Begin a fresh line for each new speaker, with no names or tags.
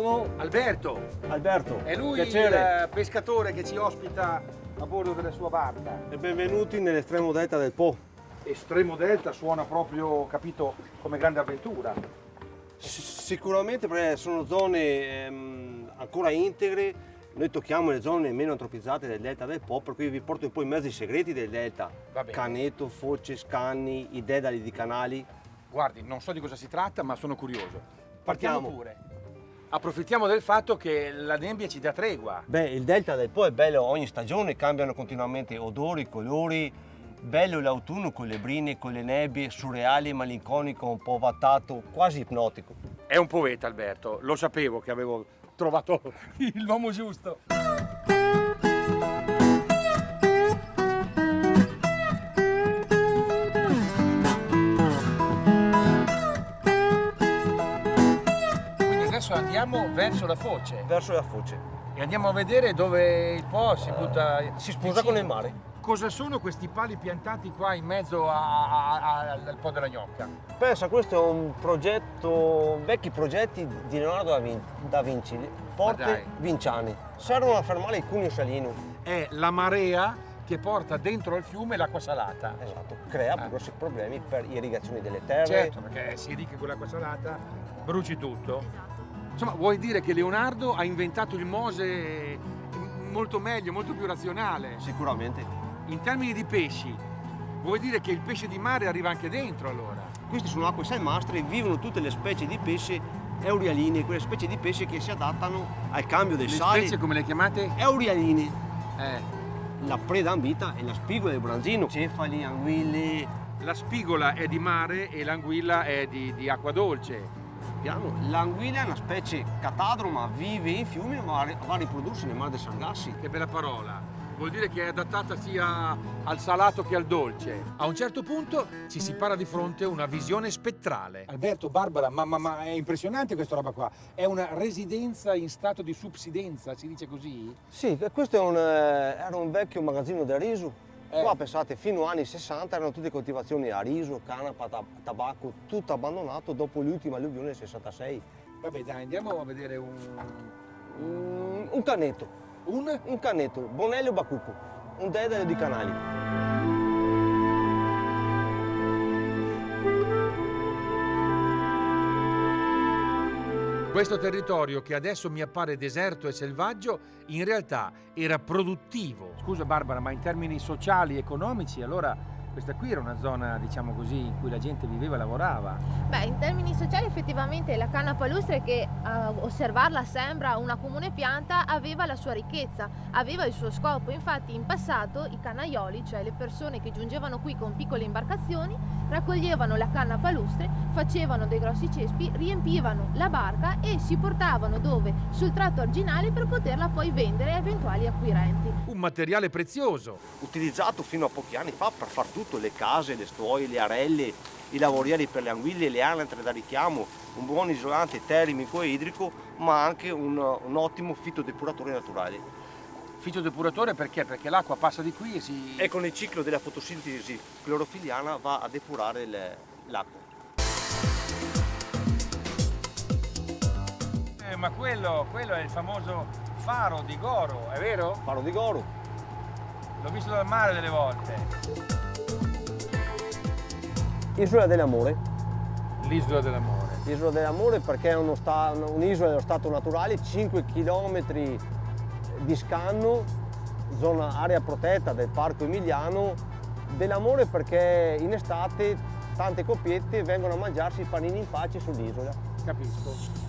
Buongiorno.
Alberto.
Alberto.
È lui
Piacere.
il pescatore che ci ospita a bordo della sua barca.
E benvenuti nell'estremo delta del Po.
Estremo Delta suona proprio, capito, come grande avventura.
Sicuramente perché sono zone ancora integre. Noi tocchiamo le zone meno antropizzate del delta del Po, per cui vi porto un po' i mezzi segreti del delta.
Va bene.
Caneto, foce, scanni, i dedali di canali.
Guardi, non so di cosa si tratta, ma sono curioso. Partiamo
Partiamo.
pure. Approfittiamo del fatto che la nebbia ci dà tregua.
Beh, il delta del Po è bello, ogni stagione cambiano continuamente odori, colori. Bello l'autunno con le brine, con le nebbie, surreali, malinconico, un po' vattato, quasi ipnotico.
È un poeta, Alberto. Lo sapevo che avevo trovato l'uomo giusto. Quindi adesso andiamo verso la foce
Verso la foce.
e andiamo a vedere dove il Po si butta.
Si sposa con il mare.
Cosa sono questi pali piantati qua in mezzo al Po della Gnocca?
Pensa, questo è un progetto, vecchi progetti di Leonardo da Vinci,
dai.
porte vinciane. Servono a fermare il cuneo salino.
È la marea che porta dentro al fiume l'acqua salata.
Esatto, crea grossi problemi per irrigazione delle terre.
Certo, perché si ricca con l'acqua salata, bruci tutto. Insomma, vuoi dire che Leonardo ha inventato il Mose molto meglio, molto più razionale.
Sicuramente.
In termini di pesci, vuoi dire che il pesce di mare arriva anche dentro allora?
Queste sono acque salmastre, vivono tutte le specie di pesce eurialine, quelle specie di pesce che si adattano al cambio dei
Le
sali.
specie come le chiamate?
Eurialine.
Eh,
La preda ambita è la spigola del branzino. Cefali, anguille,
la spigola è di mare e l'anguilla è di acqua dolce.
piano. L'anguilla è una specie catadroma, vive in fiumi ma va a riprodursi nel mare dei Sargassi.
Che bella parola. Vuol dire che è adattata sia al salato che al dolce. A un certo punto ci si para di fronte a una visione spettrale. Alberto, Barbara, ma è impressionante questa roba qua. È una residenza in stato di subsidenza, si dice così?
Sì, questo era un vecchio magazzino del riso.
Eh.
Qua pensate, fino agli anni 60 erano tutte coltivazioni a riso, canapa, tabacco, tutto abbandonato dopo l'ultima alluvione del 66.
Vabbè dai, andiamo a vedere
Un canetto. Un canetto, Bonello Bacucco, un dedalo di canali.
Questo territorio che adesso mi appare deserto e selvaggio, in realtà era produttivo. Scusa Barbara, ma in termini sociali, economici, allora questa qui era una zona, diciamo così, in cui la gente viveva e lavorava.
Beh, in termini sociali effettivamente la canna palustre, che a osservarla sembra una comune pianta, aveva la sua ricchezza, aveva il suo scopo. Infatti in passato i cannaioli, cioè le persone che giungevano qui con piccole imbarcazioni, raccoglievano la canna palustre, facevano dei grossi cespi, riempivano la barca e si portavano dove? Sul tratto arginale, per poterla poi vendere a eventuali acquirenti.
Un materiale prezioso.
Utilizzato fino a pochi anni fa per far tutto, le case, le stuoie, le arelle, i lavorieri per le anguille, le anatre da richiamo, un buon isolante termico e idrico, ma anche un ottimo fitodepuratore naturale.
Fitodepuratore perché? Perché l'acqua passa di qui e si...
E con il ciclo della fotosintesi clorofiliana va a depurare l'acqua.
Ma quello è il famoso faro di Goro, è vero?
Faro di Goro.
L'ho visto dal mare delle volte.
Isola dell'Amore.
L'isola dell'amore.
Isola dell'Amore perché è un'isola dello stato naturale, 5 km di scanno, zona area protetta del Parco Emiliano. Dell'Amore perché in estate tante coppiette vengono a mangiarsi i panini in pace sull'isola.
Capisco.